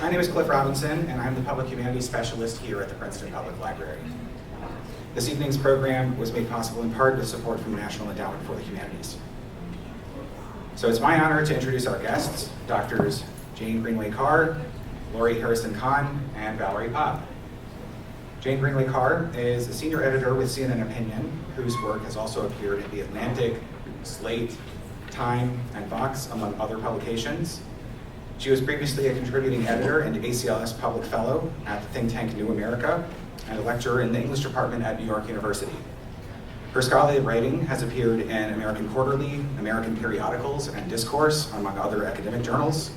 My name is Cliff Robinson, and I'm the Public Humanities Specialist here at the Princeton Public Library. This evening's program was made possible in part with support from the National Endowment for the Humanities. So it's my honor to introduce our guests, Drs. Jane Greenway-Carr, Lori Harrison-Kahan, and Valerie Popp. Jane Greenway-Carr is a senior editor with CNN Opinion, whose work has also appeared in The Atlantic, Slate, Time, and Vox, among other publications. She was previously a contributing editor and ACLS Public Fellow at the think tank New America, and a lecturer in the English department at New York University. Her scholarly writing has appeared in American Quarterly, American Periodicals, and Discourse, among other academic journals.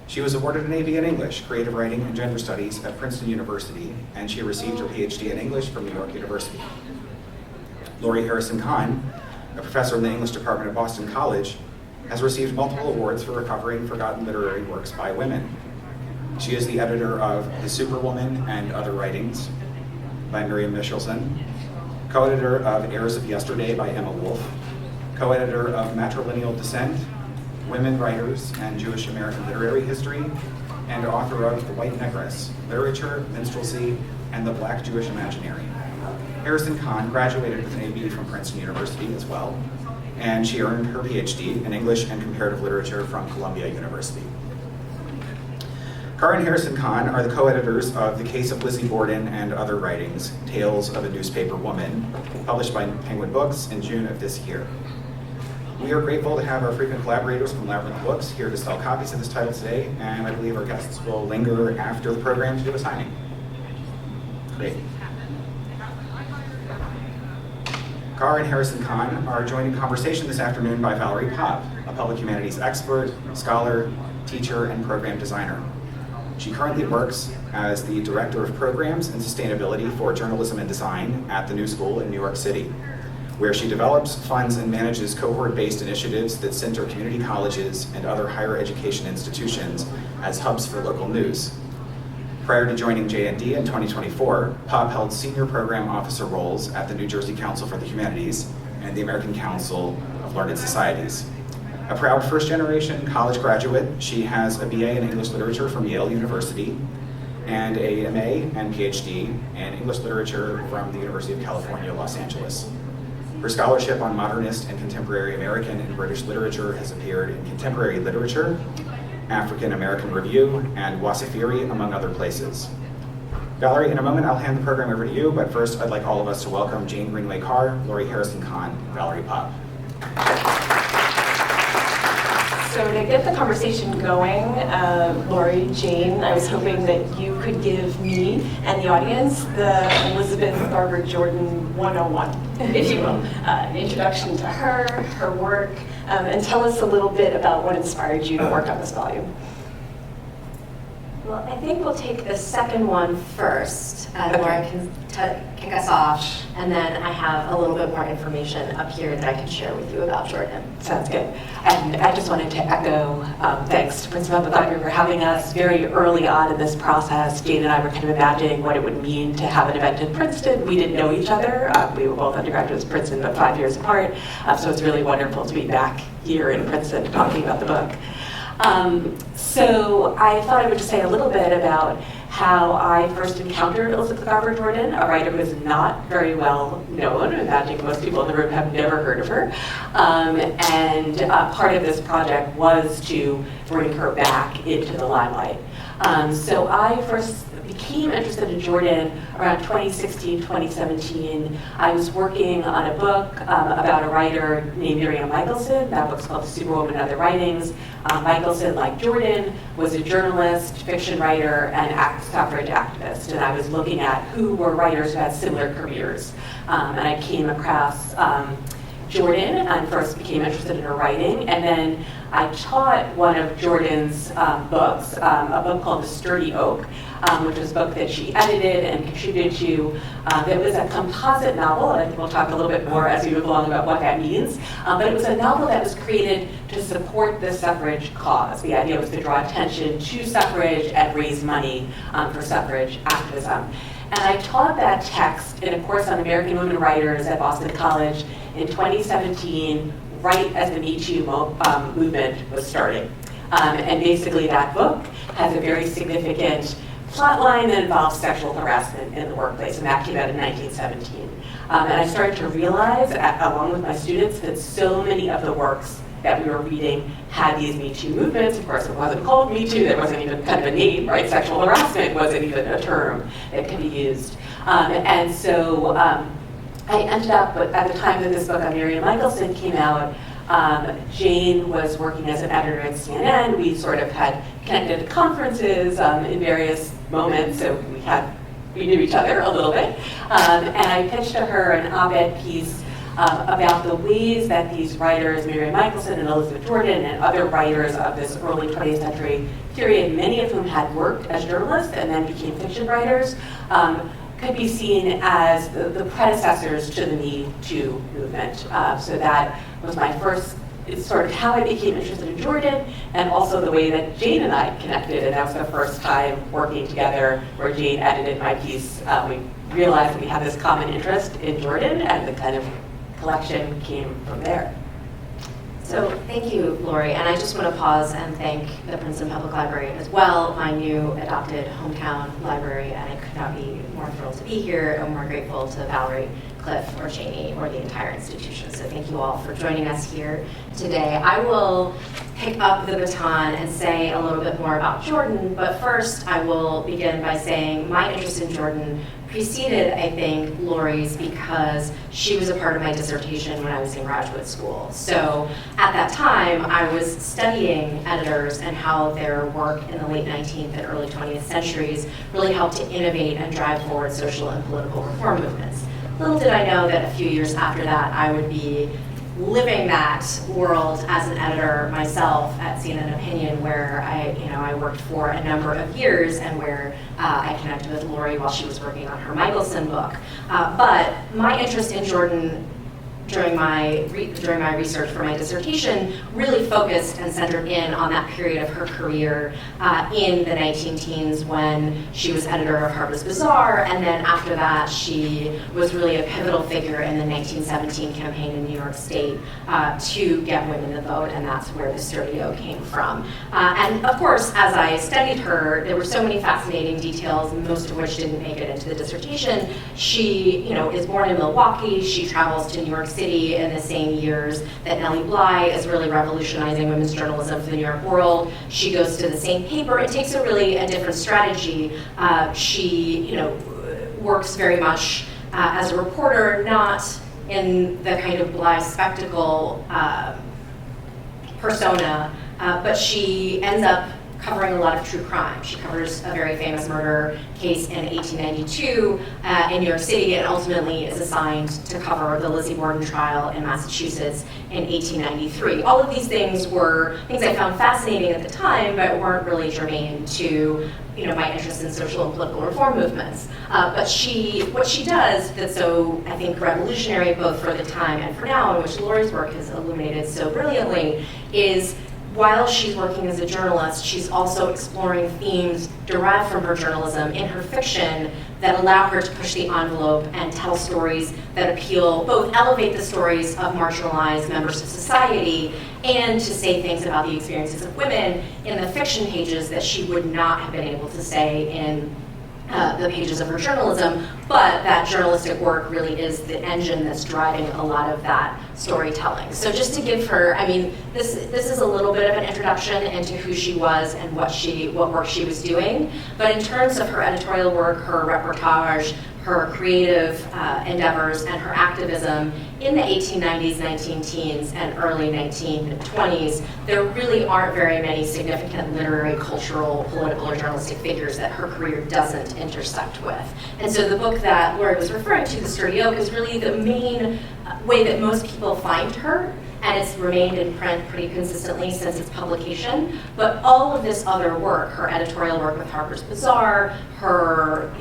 She was awarded an AB in English, Creative Writing, and Gender Studies at Princeton University, and she received her PhD in English from New York University. Lori Harrison-Kahan, a professor in the English department at Boston College, has received multiple awards for recovering forgotten literary works by women. She is the editor of The Superwoman and Other Writings by Miriam Michelson, co-editor of Heirs of Yesterday by Emma Wolfe, co-editor of Matrilineal Descent, Women Writers and Jewish American Literary History, and author of The White Negress, Literature, Minstrelsy, and the Black Jewish Imaginary. Harrison-Kahan graduated with an AB from Princeton University as well, and she earned her PhD in English and Comparative Literature from Columbia University. Carr and Harrison-Kahan are the co-editors of The Case of Lizzie Borden and Other Writings, Tales of a Newspaper Woman, published by Penguin Books in June of this year. We are grateful to have our frequent collaborators from Labyrinth Books here to sell copies of this title today, and I believe our guests will linger after the program to do a signing. Great. Carr and Harrison-Kahan are joined in conversation this afternoon by Valerie Popp, a public humanities expert, scholar, teacher, and program designer. She currently works as the Director of Programs and Sustainability for Journalism and Design at the New School in New York City, where she develops, funds, and manages cohort-based initiatives that center community colleges and other higher education institutions as hubs for local news. Prior to joining JND in 2024, Popp held senior program officer roles at the New Jersey Council for the Humanities and the American Council of Learned Societies. A proud first-generation college graduate, she has a BA in English Literature from Yale University and a MA and PhD in English Literature from the University of California, Los Angeles. Her scholarship on modernist and contemporary American and British literature has appeared in Contemporary Literature, African American Review, and Wasafiri, among other places. Valerie, in a moment I'll hand the program over to you, but first I'd like all of us to welcome Jane Greenway-Carr, Lori Harrison-Kahan, and Valerie Popp. So to get the conversation going, Lori, Jane, I was hoping that you could give me and the audience the Elizabeth Garver Jordan 101, if you will, an introduction to her work, and tell us a little bit about what inspired you to work on this volume. Well, I think we'll take the second one first. Okay. Laura can kick us off, and then I have a little bit more information up here that I can share with you about Jordan. Sounds good. And I just wanted to echo thanks to Princeton Public Library for having us very early on in this process. Jane and I were kind of imagining what it would mean to have an event in Princeton. We didn't know each other. We were both undergraduates at Princeton, but 5 years apart. So it's really wonderful to be back here in Princeton talking about the book. So I thought I would just say a little bit about how I first encountered Elizabeth Garver Jordan, a writer who is not very well known. I think most people in the room have never heard of her. And part of this project was to bring her back into the limelight. So I first became interested in Jordan around 2016, 2017. I was working on a book about a writer named Miriam Michelson. That book's called The Superwoman and Other Writings. Michelson, like Jordan, was a journalist, fiction writer, and suffrage activist. And I was looking at who were writers who had similar careers. And I came across Jordan and first became interested in her writing. And then I taught one of Jordan's books, a book called The Sturdy Oak, which was a book that she edited and contributed to. It was a composite novel, and I think we'll talk a little bit more as we move along about what that means. But it was a novel that was created to support the suffrage cause. The idea was to draw attention to suffrage and raise money for suffrage activism. And I taught that text in a course on American women writers at Boston College in 2017, right as the Me Too movement was starting. And basically that book has a very significant plot line that involves sexual harassment in the workplace, and that came out in 1917. And I started to realize, along with my students, that so many of the works that we were reading had these Me Too movements. Of course, it wasn't called Me Too. There wasn't even kind of a name, right? Sexual harassment wasn't even a term that could be used. And so I ended up, at the time that this book on Miriam Michelson came out, Jane was working as an editor at CNN. We sort of had connected at conferences in various moments, so we knew each other a little bit. And I pitched to her an op-ed piece about the ways that these writers, Miriam Michelson and Elizabeth Jordan and other writers of this early 20th century period, many of whom had worked as journalists and then became fiction writers, could be seen as the predecessors to the Me Too movement. So that was my first, it's sort of how I became interested in Jordan, and also the way that Jane and I connected, and that was the first time working together where Jane edited my piece. We realized that we had this common interest in Jordan, and the kind of collection came from there. So thank you, Lori, and I just want to pause and thank the Princeton Public Library as well, my new adopted hometown library, and I could not be more thrilled to be here and more grateful to Valerie, Cliff, or Janie, or the entire institution. So thank you all for joining us here today. I will pick up the baton and say a little bit more about Jordan, but first I will begin by saying my interest in Jordan preceded, I think, Lori's, because she was a part of my dissertation when I was in graduate school. So at that time, I was studying editors and how their work in the late 19th and early 20th centuries really helped to innovate and drive forward social and political reform movements. Little did I know that a few years after that, I would be living that world as an editor myself at CNN Opinion, where I worked for a number of years, and where I connected with Lori while she was working on her Michelson book. But my interest in Jordan during my research for my dissertation really focused and centered in on that period of her career in the 19-teens when she was editor of Harper's Bazaar, and then after that she was really a pivotal figure in the 1917 campaign in New York State to get women the vote, and that's where the Studio came from. And of course, as I studied her, there were so many fascinating details, most of which didn't make it into the dissertation. She, is born in Milwaukee. She travels to New York City in the same years that Nellie Bly is really revolutionizing women's journalism for the New York World. She goes to the same paper. It takes a different strategy. She, works very much as a reporter, not in the kind of Bly spectacle persona, but she ends up covering a lot of true crime. She covers a very famous murder case in 1892 in New York City, and ultimately is assigned to cover the Lizzie Borden trial in Massachusetts in 1893. All of these things were things I found fascinating at the time, but weren't really germane to my interest in social and political reform movements. But what she does that's so, I think, revolutionary both for the time and for now, and which Lori's work has illuminated so brilliantly, is while she's working as a journalist, she's also exploring themes derived from her journalism in her fiction that allow her to push the envelope and tell stories that appeal, both elevate the stories of marginalized members of society and to say things about the experiences of women in the fiction pages that she would not have been able to say in the pages of her journalism, but that journalistic work really is the engine that's driving a lot of that storytelling. So just to give her, this is a little bit of an introduction into who she was and what work she was doing, but in terms of her editorial work, her reportage, her creative endeavors, and her activism in the 1890s, 19-teens, and early 1920s, there really aren't very many significant literary, cultural, political, or journalistic figures that her career doesn't intersect with. And so the book that Lori was referring to, The Sturdy Oak, is really the main way that most people find her, and it's remained in print pretty consistently since its publication. But all of this other work, her editorial work with Harper's Bazaar, her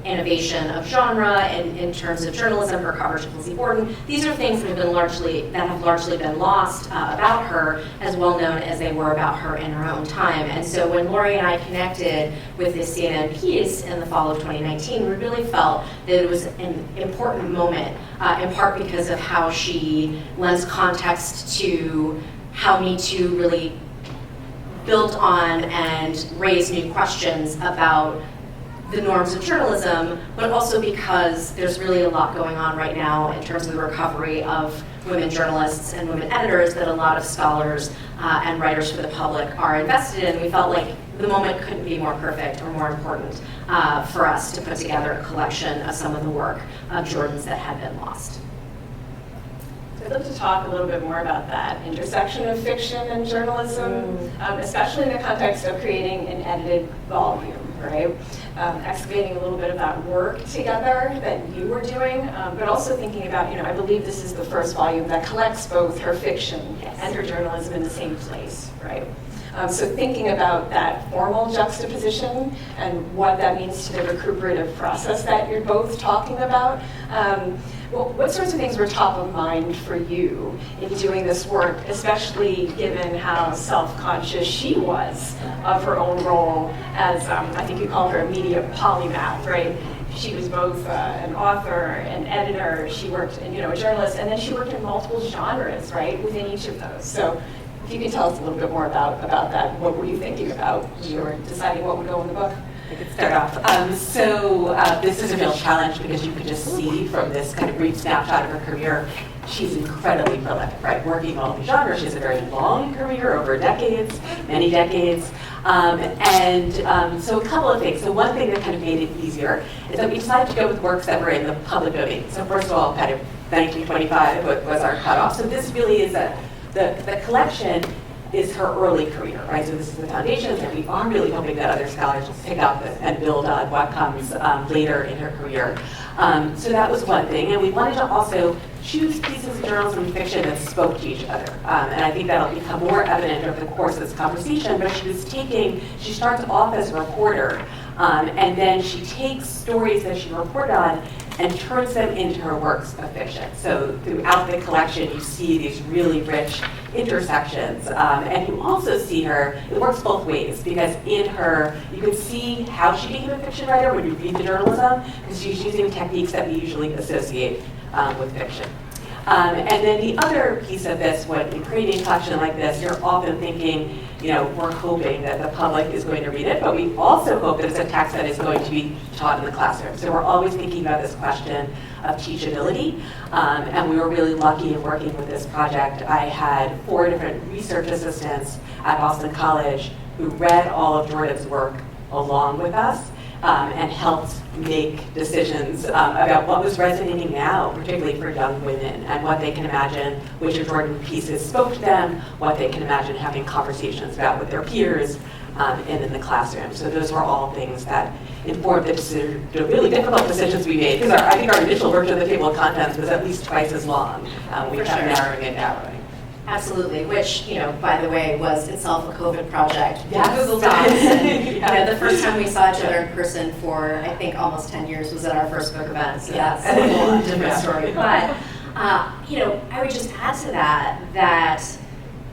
innovation of genre in terms of journalism, her coverage of Lizzie Borden, these are things that have largely been lost about her, as well known as they were about her in her own time. And so when Lori and I connected with this CNN piece in the fall of 2019, we really felt that it was an important moment, in part because of how she lends context to how Me Too really build on and raise new questions about the norms of journalism, but also because there's really a lot going on right now in terms of the recovery of women journalists and women editors that a lot of scholars and writers for the public are invested in. We felt like the moment couldn't be more perfect or more important for us to put together a collection of some of the work of Jordan's that had been lost. I'd love to talk a little bit more about that intersection of fiction and journalism, especially in the context of creating an edited volume, right? Excavating a little bit of that work together that you were doing, but also thinking about, I believe this is the first volume that collects both her fiction and her journalism in the same place, right? So thinking about that formal juxtaposition and what that means to the recuperative process that you're both talking about. What sorts of things were top of mind for you in doing this work, especially given how self-conscious she was of her own role as, I think you call her a media polymath, right? She was both an author, an editor, she worked in, a journalist, and then she worked in multiple genres, right, within each of those. So if you could tell us a little bit more about that, what were you thinking about when you were deciding what would go in the book? I could start off. This is a real challenge because you can just see from this kind of brief snapshot of her career, she's incredibly prolific, right? Working in all these genres. She has a very long career, over decades, many decades. So a couple of things. So one thing that kind of made it easier is that we decided to go with works that were in the public domain. So first of all, kind of 1925 was our cutoff. So this really is the collection is her early career, right? So this is the foundations, and we are really hoping that other scholars will pick up and build on what comes later in her career. So that was one thing, and we wanted to also choose pieces of journalism and fiction that spoke to each other. And I think that'll become more evident over the course of this conversation, but she starts off as a reporter, and then she takes stories that she reported on and turns them into her works of fiction. So throughout the collection, you see these really rich intersections. And you also see her, it works both ways, because in her, you can see how she became a fiction writer when you read the journalism, because she's using techniques that we usually associate with fiction. And then the other piece of this, when you're creating a collection like this, you're often thinking, we're hoping that the public is going to read it, but we also hope that it's a text that is going to be taught in the classroom. So we're always thinking about this question of teachability, and we were really lucky in working with this project. I had 4 different research assistants at Boston College who read all of Jordan's work along with us, and helped make decisions about what was resonating now, particularly for young women, and what they can imagine which of Jordan's pieces spoke to them, what they can imagine having conversations about with their peers, and in the classroom. So those were all things that informed the really difficult decisions we made, because I think our initial version of the table of contents was at least twice as long. We kept narrowing and narrowing. Absolutely, which, by the way, was itself a COVID project. Yes. Google Docs. And, the first time we saw each other in person for, I think, almost 10 years was at our first book event. So yes. That's a whole different story. But, I would just add to that,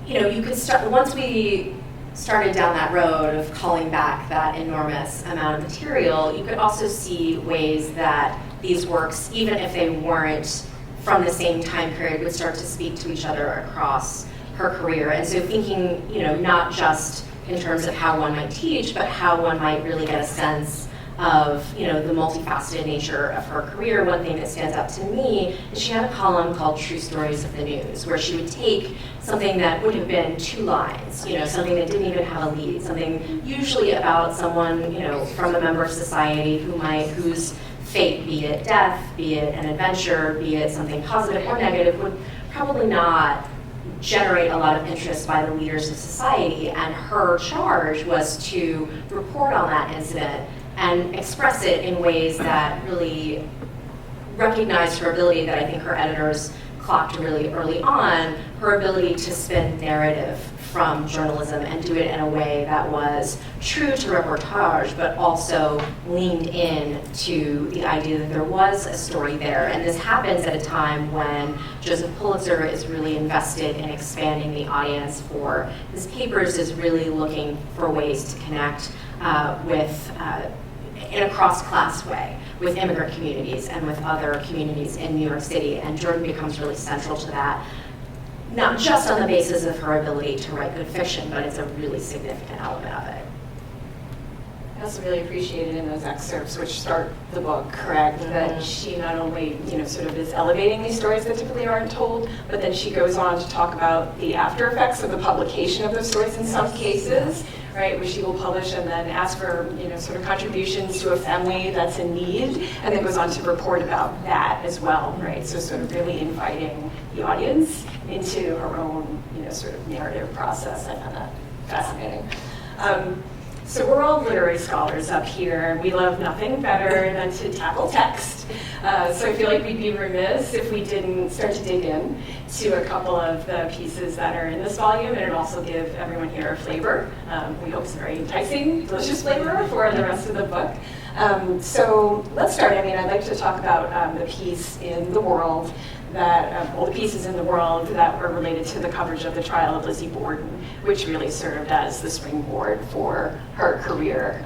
you could start, once we started down that road of calling back that enormous amount of material, you could also see ways that these works, even if they weren't from the same time period, would start to speak to each other across her career. And so thinking, not just in terms of how one might teach, but how one might really get a sense of, the multifaceted nature of her career. One thing that stands out to me is she had a column called True Stories of the News, where she would take something that would have been 2 lines, something that didn't even have a lead, something usually about someone, from a member of society whose fate, be it death, be it an adventure, be it something positive or negative, would probably not generate a lot of interest by the leaders of society. And her charge was to report on that incident and express it in ways that really recognized her ability, that I think her editors clocked really early on, her ability to spin narrative from journalism and do it in a way that was true to reportage, but also leaned in to the idea that there was a story there. And this happens at a time when Joseph Pulitzer is really invested in expanding the audience for his papers, is really looking for ways to connect in a cross-class way with immigrant communities and with other communities in New York City. And Jordan becomes really central to that. not just on the basis of her ability to write good fiction, but it's a really significant element of it. I also really appreciated in those excerpts, which start the book, correct, that she not only, sort of is elevating these stories that typically aren't told, but then she goes on to talk about the after effects of the publication of those stories in some cases, right, where she will publish and then ask for, sort of contributions to a family that's in need, and then goes on to report about that as well, right? So sort of really inviting the audience into her own, sort of narrative process. I found that fascinating. So we're all literary scholars up here, and we love nothing better than to tackle text. So I feel like we'd be remiss if we didn't start to dig in to a couple of the pieces that are in this volume, and it'll also give everyone here a flavor. We hope it's a very enticing, delicious flavor for the rest of the book. So let's start. I'd like to talk about the piece in The World that, all the pieces in The World that were related to the coverage of the trial of Lizzie Borden, which really served as the springboard for her career.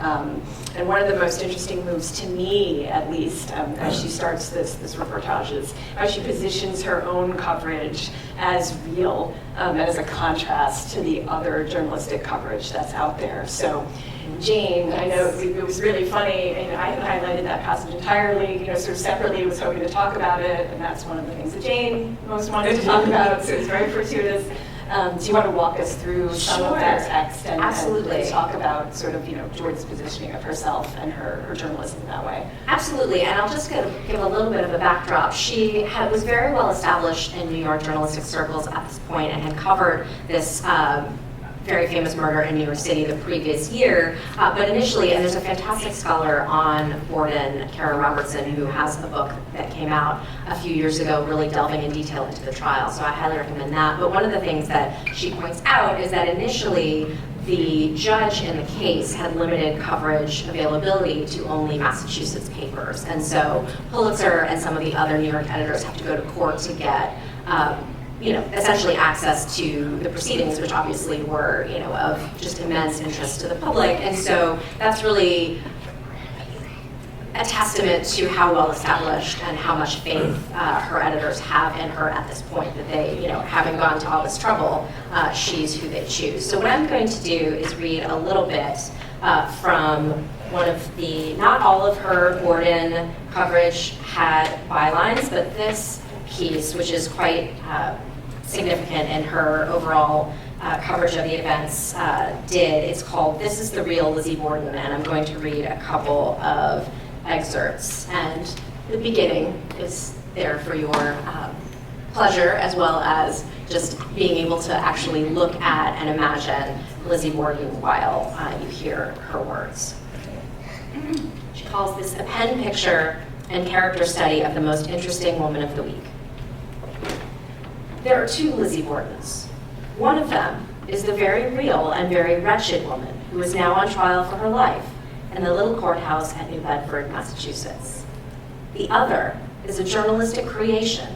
And one of the most interesting moves to me, at least, as she starts this reportage, is how she positions her own coverage as real and as a contrast to the other journalistic coverage that's out there. So Jane, I know it was really funny, and I had highlighted that passage entirely, sort of separately, was hoping to talk about it, and that's one of the things that Jane most wanted to talk about, so it was very fortuitous. Do you want to walk us through some of that text and talk about sort of, Jordan's positioning of herself and her journalism in that way? Absolutely, and I'll just give a little bit of a backdrop. She was very well established in New York journalistic circles at this point and had covered this very famous murder in New York City the previous year, but initially, and there's a fantastic scholar on Borden, Carr Robertson, who has a book that came out a few years ago really delving in detail into the trial, so I highly recommend that. But one of the things that she points out is that initially the judge in the case had limited coverage availability to only Massachusetts papers, and so Pulitzer and some of the other New York editors have to go to court to get essentially access to the proceedings, which obviously were, of just immense interest to the public. And so that's really a testament to how well established and how much faith her editors have in her at this point, that they, having gone to all this trouble, she's who they choose. So what I'm going to do is read a little bit from one of the, not all of her Borden coverage had bylines, but this piece, which is quite significant in her overall coverage of the events, did. It's called "This is the Real Lizzie Borden," and I'm going to read a couple of excerpts. And the beginning is there for your pleasure, as well as just being able to actually look at and imagine Lizzie Borden while you hear her words. She calls this a pen picture and character study of the most interesting woman of the week. There are two Lizzie Bordens. One of them is the very real and very wretched woman who is now on trial for her life in the little courthouse at New Bedford, Massachusetts. The other is a journalistic creation,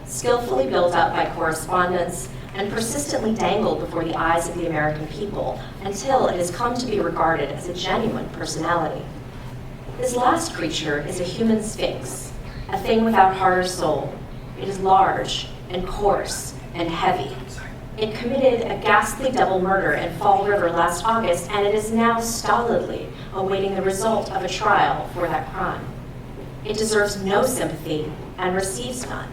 skillfully built up by correspondence and persistently dangled before the eyes of the American people until it has come to be regarded as a genuine personality. This last creature is a human sphinx, a thing without heart or soul. It is large and coarse and heavy. It committed a ghastly double murder in Fall River last August, and it is now stolidly awaiting the result of a trial for that crime. It deserves no sympathy and receives none.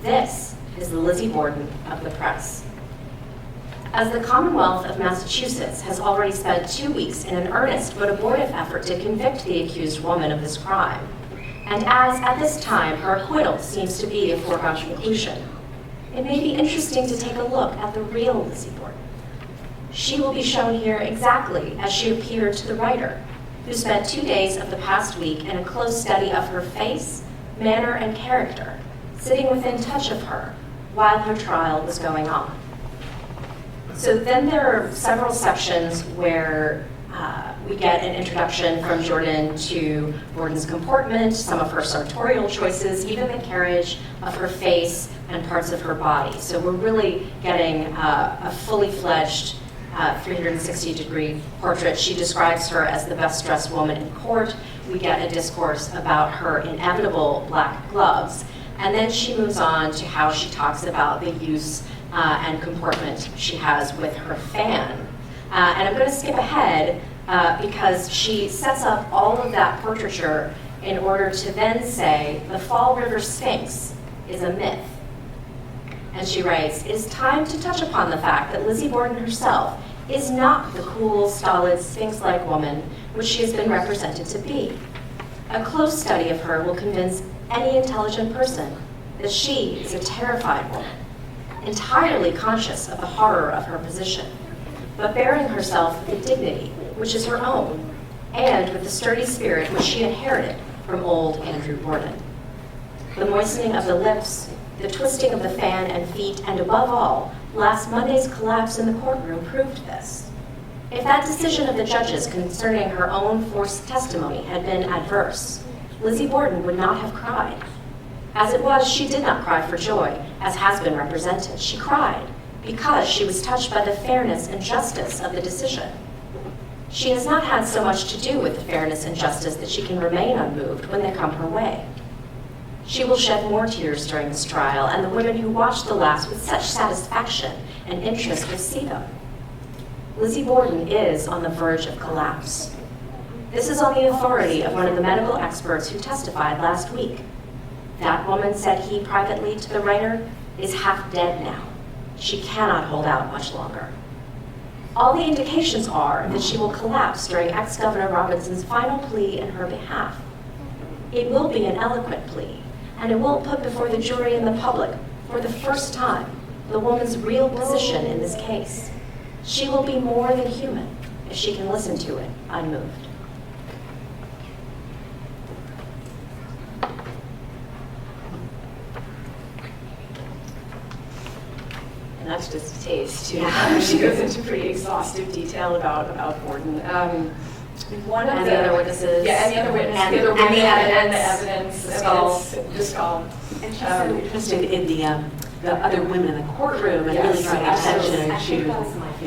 This is the Lizzie Borden of the press. As the Commonwealth of Massachusetts has already spent 2 weeks in an earnest but abortive effort to convict the accused woman of this crime, and as at this time her acquittal seems to be a foregone conclusion, it may be interesting to take a look at the real Lizzie Borden. She will be shown here exactly as she appeared to the writer, who spent 2 days of the past week in a close study of her face, manner, and character, sitting within touch of her while her trial was going on. So then there are several sections where we get an introduction from Jordan to Borden's comportment, some of her sartorial choices, even the carriage of her face and parts of her body. So we're really getting a fully fledged 360-degree portrait. She describes her as the best-dressed woman in court. We get a discourse about her inevitable black gloves. And then she moves on to how she talks about the use and comportment she has with her fan. And I'm going to skip ahead because she sets up all of that portraiture in order to then say the Fall River Sphinx is a myth. And she writes, "It is time to touch upon the fact that Lizzie Borden herself is not the cool, stolid, sphinx-like woman which she has been represented to be. A close study of her will convince any intelligent person that she is a terrified woman, entirely conscious of the horror of her position, but bearing herself with a dignity which is her own, and with the sturdy spirit which she inherited from old Andrew Borden. The moistening of the lips, the twisting of the fan and feet, and above all, last Monday's collapse in the courtroom proved this. If that decision of the judges concerning her own forced testimony had been adverse, Lizzie Borden would not have cried. As it was, she did not cry for joy, as has been represented. She cried because she was touched by the fairness and justice of the decision. She has not had so much to do with the fairness and justice that she can remain unmoved when they come her way. She will shed more tears during this trial, and the women who watch the last with such satisfaction and interest will see them. Lizzie Borden is on the verge of collapse. This is on the authority of one of the medical experts who testified last week. That woman, said he privately to the writer, is half dead now. She cannot hold out much longer. All the indications are that she will collapse during ex-Governor Robinson's final plea in her behalf. It will be an eloquent plea, and it will put before the jury and the public, for the first time, the woman's real position in this case. She will be more than human if she can listen to it unmoved. And that's just a taste, too. Yeah. She goes into pretty exhaustive detail about Borden. One of the other witnesses. Yeah, and the other witnesses. And the evidence. The skull. The skull. And she's so interested in the other women in the courtroom and yes, really drawing attention to.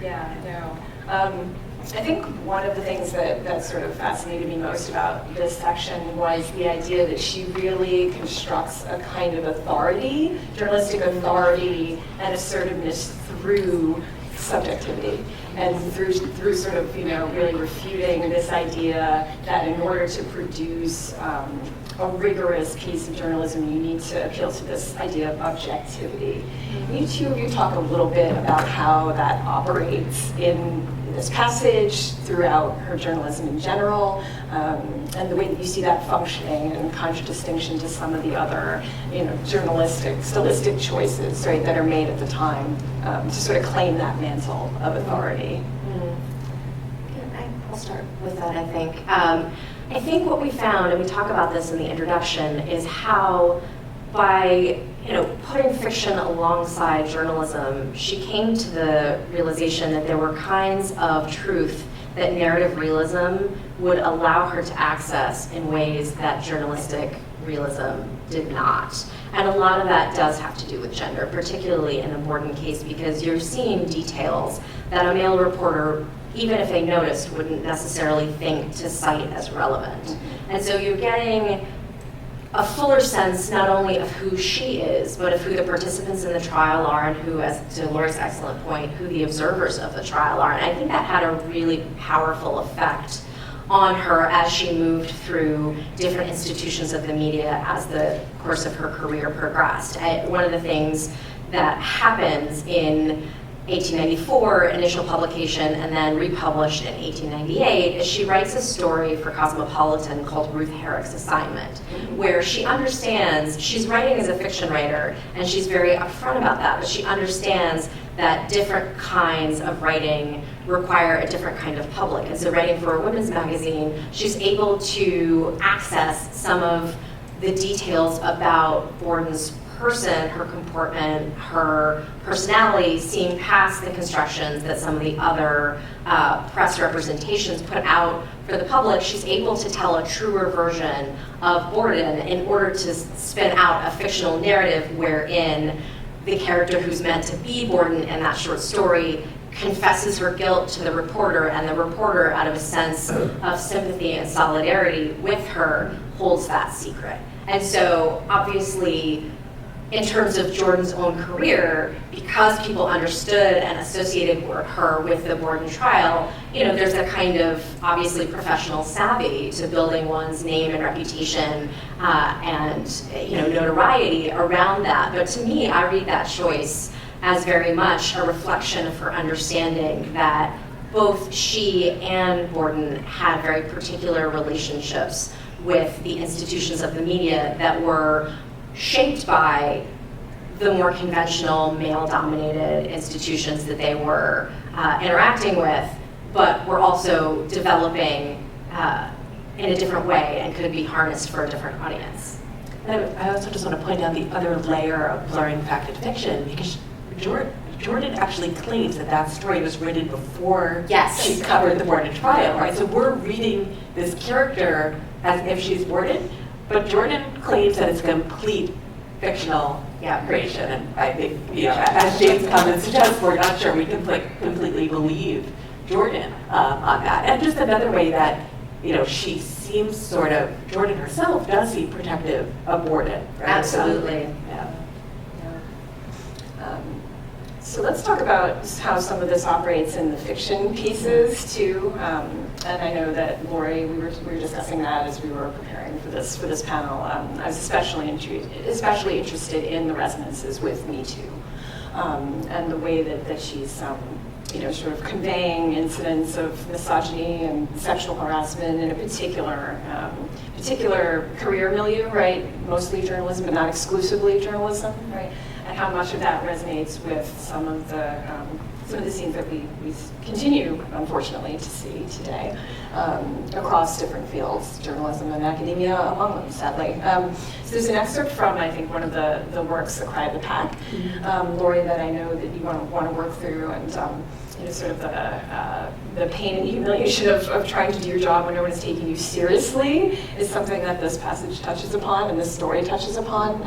Yeah, no. I think one of the things that sort of fascinated me most about this section was the idea that she really constructs a kind of authority, journalistic authority and assertiveness through subjectivity and through sort of, really refuting this idea that in order to produce a rigorous piece of journalism, you need to appeal to this idea of objectivity. You two of you talk a little bit about how that operates in this passage, throughout her journalism in general, and the way that you see that functioning in contradistinction to some of the other, journalistic, stylistic choices, right, that are made at the time to sort of claim that mantle of authority. I'll start with that, I think. I think what we found, and we talk about this in the introduction, is how by putting fiction alongside journalism, she came to the realization that there were kinds of truth that narrative realism would allow her to access in ways that journalistic realism did not. And a lot of that does have to do with gender, particularly in the Borden case, because you're seeing details that a male reporter, even if they noticed, wouldn't necessarily think to cite as relevant. And so you're getting a fuller sense not only of who she is, but of who the participants in the trial are, and who, as to Laura's excellent point, who the observers of the trial are. And I think that had a really powerful effect on her as she moved through different institutions of the media as the course of her career progressed. One of the things that happens in 1894, initial publication, and then republished in 1898, is she writes a story for Cosmopolitan called Ruth Herrick's Assignment, where she understands, she's writing as a fiction writer, and she's very upfront about that, but she understands that different kinds of writing require a different kind of public. And so writing for a women's magazine, she's able to access some of the details about Borden's person, her comportment, her personality, seeing past the constructions that some of the other press representations put out for the public. She's able to tell a truer version of Borden in order to spin out a fictional narrative wherein the character who's meant to be Borden in that short story confesses her guilt to the reporter, and the reporter, out of a sense of sympathy and solidarity with her, holds that secret. And so obviously in terms of Jordan's own career, because people understood and associated her with the Borden trial, there's a kind of obviously professional savvy to building one's name and reputation and notoriety around that. But to me, I read that choice as very much a reflection of her understanding that both she and Borden had very particular relationships with the institutions of the media that were shaped by the more conventional male-dominated institutions that they were interacting with, but were also developing in a different way and could be harnessed for a different audience. And I also just want to point out the other layer of blurring fact and fiction, because Jordan actually claims that story was written before she covered the Borden trial, right? So we're reading this character as if she's Borden, but Jordan claims that it's a complete fictional creation. And I think, as James' comments suggest, we're not sure we can completely believe Jordan on that. And just another way that, she seems Jordan herself does seem protective of Borden. Right? Absolutely. So let's talk about how some of this operates in the fiction pieces too. And I know that Lori, we were discussing that as we were preparing for this panel. I was especially interested in the resonances with Me Too, and the way that she's sort of conveying incidents of misogyny and sexual harassment in a particular career milieu, right? Mostly journalism, but not exclusively journalism, right? And how much of that resonates with some of the scenes that we continue, unfortunately, to see today across different fields, journalism and academia among them, sadly. So there's an excerpt from, I think, one of the works, The Cry of the Pack, Lori, that I know that you want to work through, and sort of the pain and humiliation of trying to do your job when no one is taking you seriously is something that this passage touches upon and this story touches upon.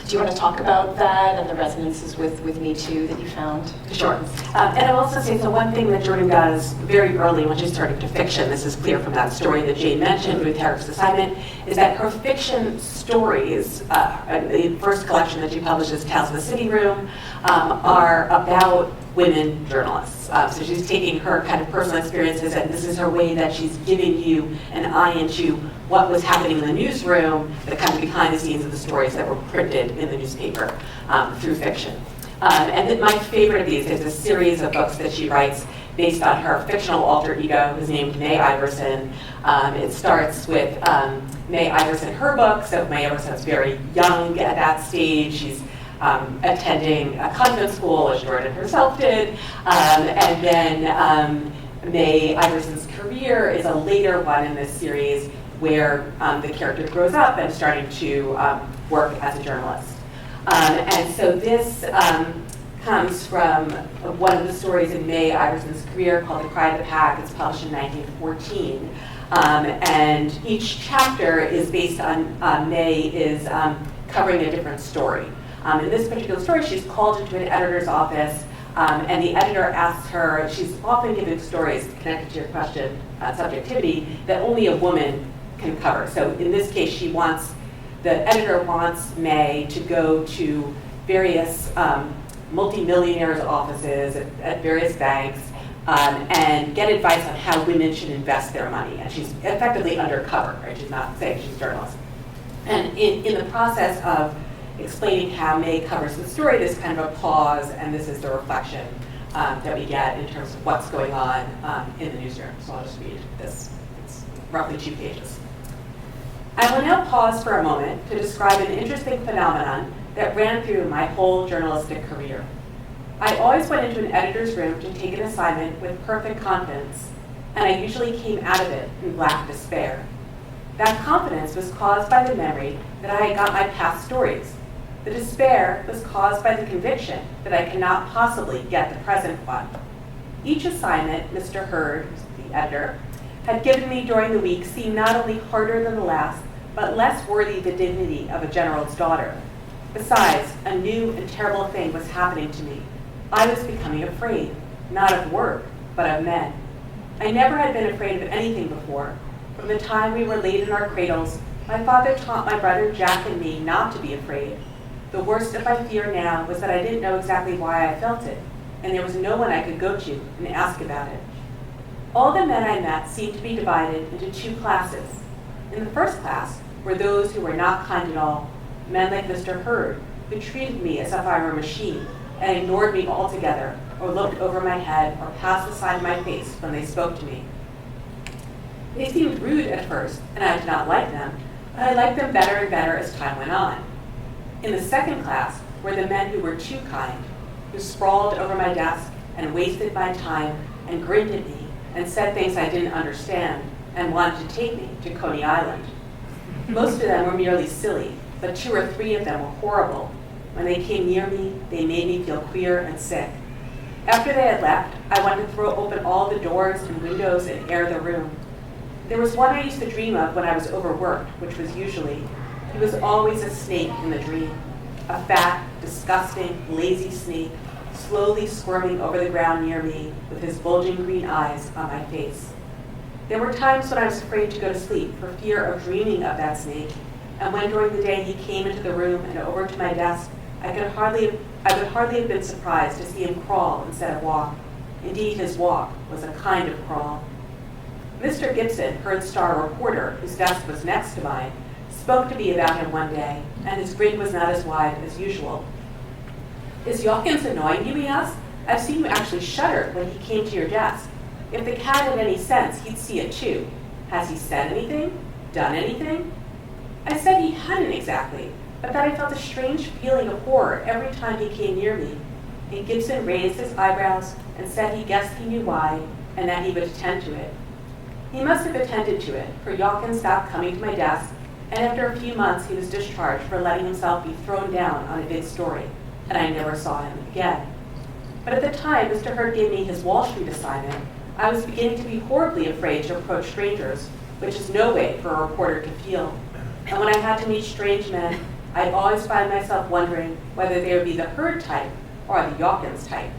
Do you want to talk about that and the resonances with Me Too that you found? Sure. And I'll also say, so one thing that Jordan does very early when she's turning to fiction, this is clear from that story that Jane mentioned with Herrick's Assignment, is that her fiction stories, the first collection that she publishes, Tales of the City Room, are about women journalists. So she's taking her kind of personal experiences, and this is her way that she's giving you an eye into what was happening in the newsroom, the kind of behind the scenes of the stories that were printed in the newspaper through fiction. And then my favorite of these is a series of books that she writes based on her fictional alter ego, who's named May Iverson. It starts with May Iverson, her book. So May Iverson is very young at that stage. She's attending a convent school, as Jordan herself did. And then May Iverson's career is a later one in this series where the character grows up and starting to work as a journalist. And so this comes from one of the stories in May Iverson's career called The Cry of the Pack. It's published in 1914. And each chapter is based on, May is covering a different story. In this particular story, she's called into an editor's office, and the editor asks her, she's often given stories connected to your question, subjectivity, that only a woman can cover. So in this case, the editor wants May to go to various multimillionaires' offices at various banks and get advice on how women should invest their money. And she's effectively undercover, right? She's not saying she's a journalist. And in the process of explaining how May covers the story, there's kind of a pause, and this is the reflection that we get in terms of what's going on in the newsroom. So I'll just read this. It's roughly 2 pages. I will now pause for a moment to describe an interesting phenomenon that ran through my whole journalistic career. I always went into an editor's room to take an assignment with perfect confidence, and I usually came out of it in black despair. That confidence was caused by the memory that I had got my past stories. The despair was caused by the conviction that I cannot possibly get the present one. Each assignment Mr. Hurd, the editor, had given me during the week seemed not only harder than the last, but less worthy the dignity of a general's daughter. Besides, a new and terrible thing was happening to me. I was becoming afraid, not of work, but of men. I never had been afraid of anything before. From the time we were laid in our cradles, my father taught my brother Jack and me not to be afraid. The worst of my fear now was that I didn't know exactly why I felt it, and there was no one I could go to and ask about it. All the men I met seemed to be divided into two classes. In the first class were those who were not kind at all, men like Mr. Hurd, who treated me as if I were a machine and ignored me altogether, or looked over my head or passed the side of my face when they spoke to me. They seemed rude at first, and I did not like them, but I liked them better and better as time went on. In the second class were the men who were too kind, who sprawled over my desk and wasted my time and grinned at me and said things I didn't understand and wanted to take me to Coney Island. Most of them were merely silly, but 2 or 3 of them were horrible. When they came near me, they made me feel queer and sick. After they had left, I wanted to throw open all the doors and windows and air the room. There was one I used to dream of when I was overworked, which was usually, he was always a snake in the dream. A fat, disgusting, lazy snake, slowly squirming over the ground near me with his bulging green eyes on my face. There were times when I was afraid to go to sleep for fear of dreaming of that snake, and when during the day he came into the room and over to my desk, I would hardly have been surprised to see him crawl instead of walk. Indeed, his walk was a kind of crawl. Mr. Gibson, Herd's star reporter, whose desk was next to mine, spoke to me about him one day, and his grin was not as wide as usual. "Is Yawkins annoying you?" he asked. "I've seen you actually shudder when he came to your desk. If the cat had any sense, he'd see it too. Has he said anything? Done anything?" I said he hadn't exactly, but that I felt a strange feeling of horror every time he came near me. And Gibson raised his eyebrows and said he guessed he knew why, and that he would attend to it. He must have attended to it, for Yawkins stopped coming to my desk, and after a few months he was discharged for letting himself be thrown down on a big story, and I never saw him again. But at the time Mr. Hurd gave me his Wall Street assignment, I was beginning to be horribly afraid to approach strangers, which is no way for a reporter to feel. And when I had to meet strange men, I'd always find myself wondering whether they would be the Hurd type or the Yawkins type.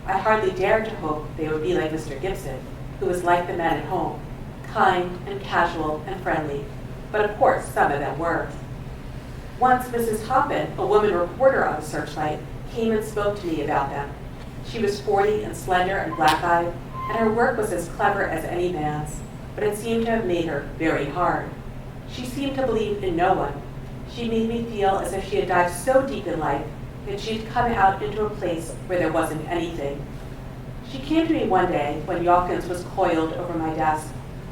I hardly dared to hope they would be like Mr. Gibson, who was like the men at home, kind and casual and friendly, but of course some of them were. Once Mrs. Hoppin, a woman reporter on the Searchlight, came and spoke to me about them. She was 40 and slender and black-eyed, and her work was as clever as any man's, but it seemed to have made her very hard. She seemed to believe in no one. She made me feel as if she had dived so deep in life that she had come out into a place where there wasn't anything. She came to me one day when Yawkins was coiled over my desk.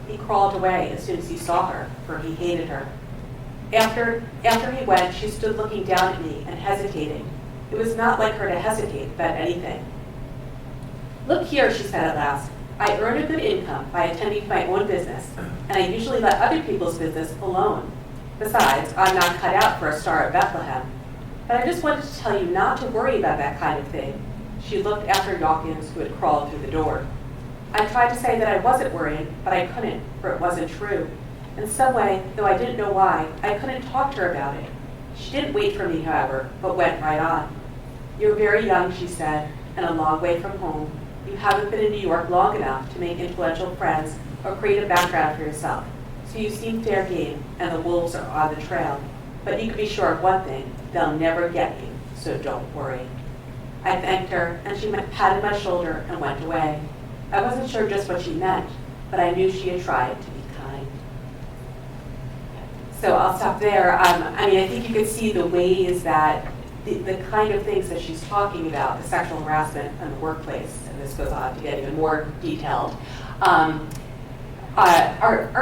He crawled away as soon as he saw her, for he hated her. After he went, she stood looking down at me and hesitating. It was not like her to hesitate about anything. "Look here," she said at last. "I earn a good income by attending to my own business, and I usually let other people's business alone. Besides, I'm not cut out for a star at Bethlehem. But I just wanted to tell you not to worry about that kind of thing." She looked after Yawkins, who had crawled through the door. I tried to say that I wasn't worrying, but I couldn't, for it wasn't true. In some way, though I didn't know why, I couldn't talk to her about it. She didn't wait for me, however, but went right on. "You're very young," she said, "and a long way from home. You haven't been in New York long enough to make influential friends or create a background for yourself. So you seem fair game, and the wolves are on the trail. But you can be sure of one thing, they'll never get you, so don't worry." I thanked her, and she patted my shoulder and went away. I wasn't sure just what she meant, but I knew she had tried to be kind. So I'll stop there. I think you can see the ways that the kind of things that she's talking about, the sexual harassment in the workplace, and this goes on to get even more detailed, are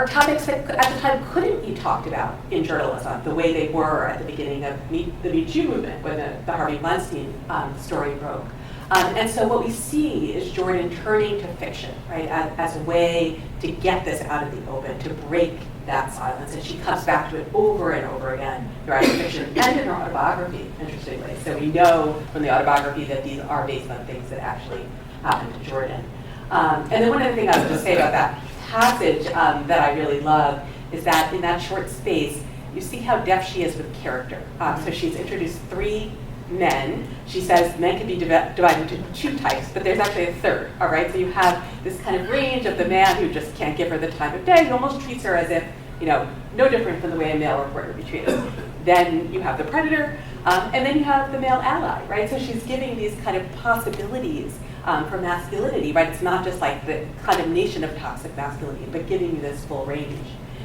topics that at the time couldn't be talked about in journalism the way they were at the beginning of the Me Too movement when the Harvey Weinstein story broke. And so what we see is Jordan turning to fiction, right, as a way to get this out of the open, to break that silence. And she comes back to it over and over again throughout her fiction and in her autobiography, interestingly. So we know from the autobiography that these are based on things that actually happened to Jordan. And then one other thing I was going to say about that passage that I really love is that in that short space, you see how deft she is with character. So she's introduced 3 men. She says men can be divided into 2 types, but there's actually a third, all right? So you have this kind of range of the man who just can't give her the time of day, who almost treats her as if, no different from the way a male reporter would be treated. Then you have the predator, And then you have the male ally, right? So she's giving these kind of possibilities for masculinity, right? It's not just like the condemnation of toxic masculinity, but giving you this full range.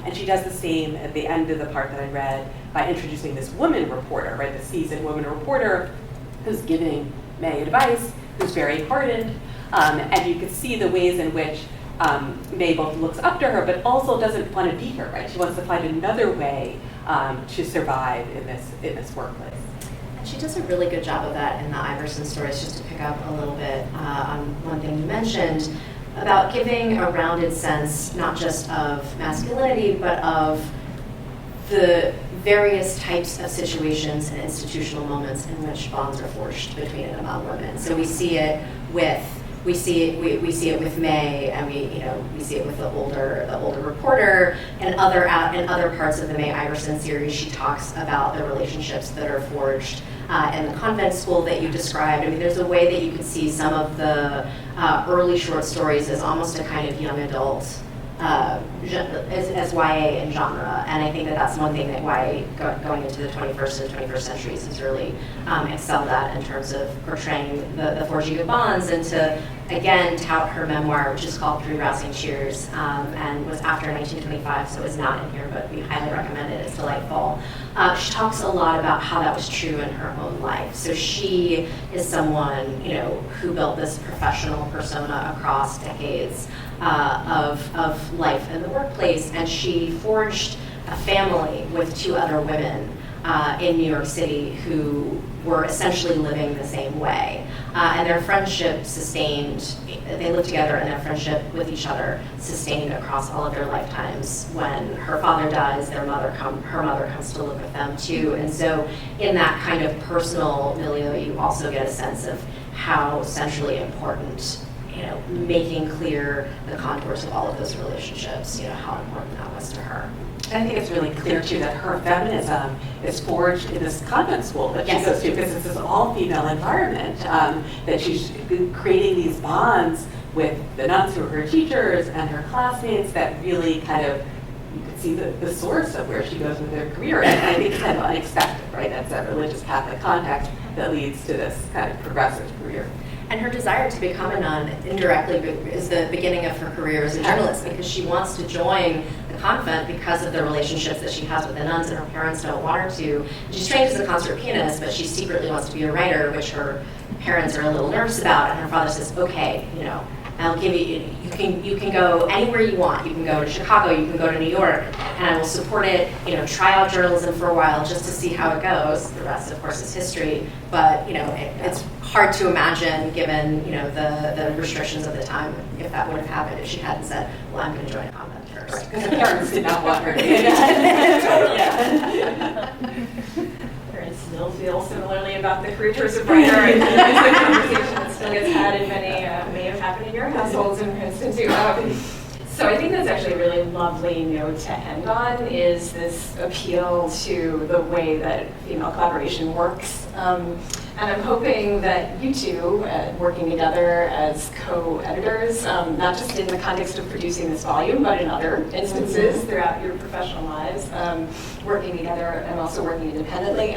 And she does the same at the end of the part that I read by introducing this woman reporter, right? The seasoned woman reporter who's giving May advice, who's very hardened, and you can see the ways in which May both looks up to her, but also doesn't want to beat her, right? She wants to find another way to survive in this workplace. And she does a really good job of that in the Iverson stories, just to pick up a little bit on one thing you mentioned, about giving a rounded sense, not just of masculinity, but of the various types of situations and institutional moments in which bonds are forged between and among women. So we see it with May, and we see it with the older reporter, and other parts of the May Iverson series. She talks about the relationships that are forged in the convent school that you described. I mean, there's a way that you could see some of the early short stories as almost a kind of young adult, as YA and genre, and I think that that's one thing that YA going into the 21st and 21st centuries has really excelled at in terms of portraying the forging of bonds, and to again tout her memoir, which is called Three Rousing Cheers, and was after 1925, so it's not in here, but we highly recommend it. It's delightful. She talks a lot about how that was true in her own life. So she is someone, who built this professional persona across decades of life in the workplace, and she forged a family with two other women in New York City who were essentially living the same way. And their friendship they lived together, and their friendship with each other sustained across all of their lifetimes. When her father dies, her mother comes to live with them too. And so in that kind of personal milieu, you also get a sense of how centrally important, making clear the contours of all of those relationships, how important that was to her. And I think it's really clear too that her feminism is forged in this convent school that she goes to, because it's this all-female environment, that she's creating these bonds with the nuns who are her teachers and her classmates that really kind of, you could see the source of where she goes with her career. And I think it's kind of unexpected, right? That's a religious Catholic context that leads to this kind of progressive career. And her desire to become a nun indirectly is the beginning of her career as a journalist, because she wants to join the convent because of the relationships that she has with the nuns, and her parents don't want her to. She's trained as a concert pianist, but she secretly wants to be a writer, which her parents are a little nervous about, and her father says, okay, I'll give you can go anywhere you want. You can go to Chicago, you can go to New York, and I will support it, try out journalism for a while just to see how it goes. The rest, of course, is history. But, it's hard to imagine, given, the restrictions of the time, if that would have happened if she hadn't said, well, I'm going to join a convent first. Because her parents did not want her to. Parents still feel similarly about the career choice of writer, and it's a conversation that still gets had in many, may have happened in your households in Princeton too. So I think that's actually a really lovely note to end on, is this appeal to the way that female collaboration works. And I'm hoping that you two, working together as co-editors, not just in the context of producing this volume, but in other instances throughout your professional lives, working together and also working independently.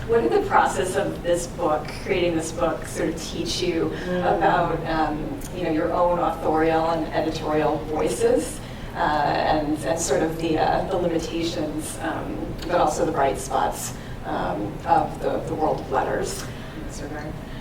What did the process of this book, creating this book, sort of teach you about your own authorial and editorial voices, and sort of the limitations, but also the bright spots of the world of letters?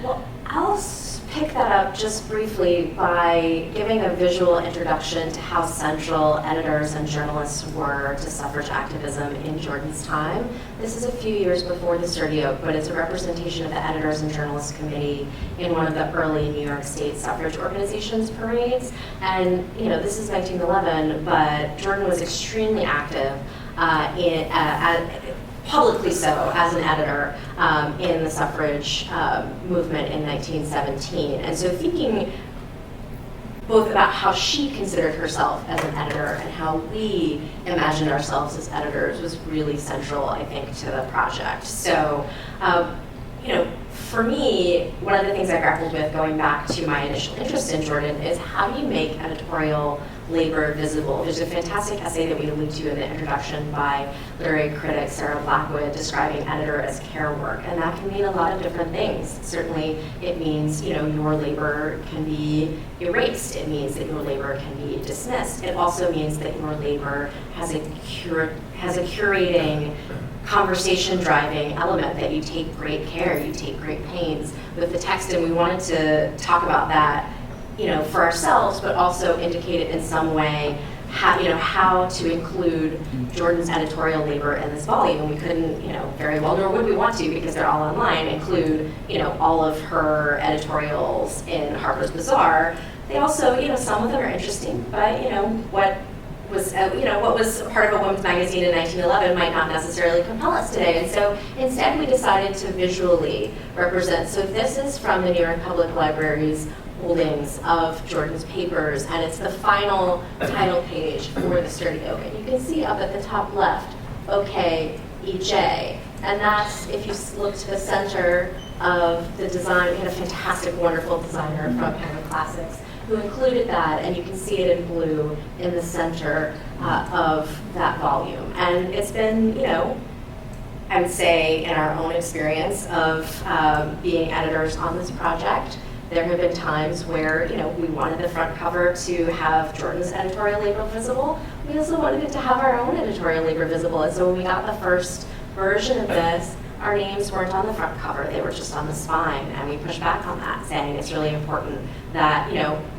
Well, I'll pick that up just briefly by giving a visual introduction to how central editors and journalists were to suffrage activism in Jordan's time. This is a few years before the Sturdy Oak, but it's a representation of the Editors and Journalists Committee in one of the early New York State suffrage organizations parades. And this is 1911, but Jordan was extremely active publicly so, as an editor in the suffrage movement in 1917. And so thinking both about how she considered herself as an editor and how we imagined ourselves as editors was really central, I think, to the project. So, for me, one of the things I grappled with going back to my initial interest in Jordan is how do you make editorial labor visible? There's a fantastic essay that we allude to in the introduction by literary critic Sarah Blackwood describing editor as care work, and that can mean a lot of different things. Certainly, it means your labor can be erased. It means that your labor can be dismissed. It also means that your labor has a curating, conversation-driving element, that you take great care, you take great pains with the text, and we wanted to talk about that for ourselves, but also indicate it in some way how to include Jordan's editorial labor in this volume. We couldn't, very well, nor would we want to because they're all online, include, all of her editorials in Harper's Bazaar. They also, some of them are interesting, but, what was part of a women's magazine in 1911 might not necessarily compel us today. And so instead we decided to visually represent. So this is from the New York Public Library's holdings of Jordan's papers, and it's the final title page for The Sturdy Oak. And you can see up at the top left, OK, EJ. And that's, if you look to the center of the design, we had a fantastic, wonderful designer from Penguin Classics who included that, and you can see it in blue in the center of that volume. And it's been, I would say, in our own experience of being editors on this project, there have been times where, we wanted the front cover to have Jordan's editorial labor visible. We also wanted it to have our own editorial labor visible. And so when we got the first version of this, our names weren't on the front cover, they were just on the spine, and we pushed back on that, saying it's really important that,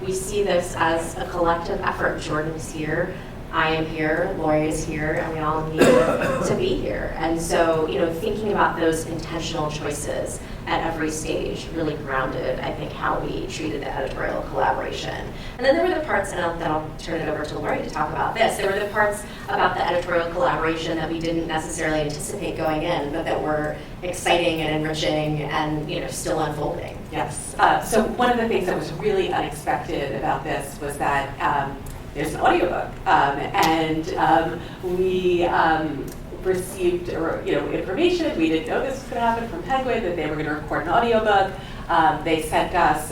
we see this as a collective effort. Jordan is here, I am here, Lori is here, and we all need to be here. And so, thinking about those intentional choices at every stage really grounded, I think, how we treated the editorial collaboration. And then there were the parts, and then I'll turn it over to Lori to talk about this, there were the parts about the editorial collaboration that we didn't necessarily anticipate going in, but that were exciting and enriching and, still unfolding. Yes. So one of the things that was really unexpected about this was that there's an audiobook, and we received information. We didn't know this was going to happen from Penguin, that they were going to record an audiobook. They sent us,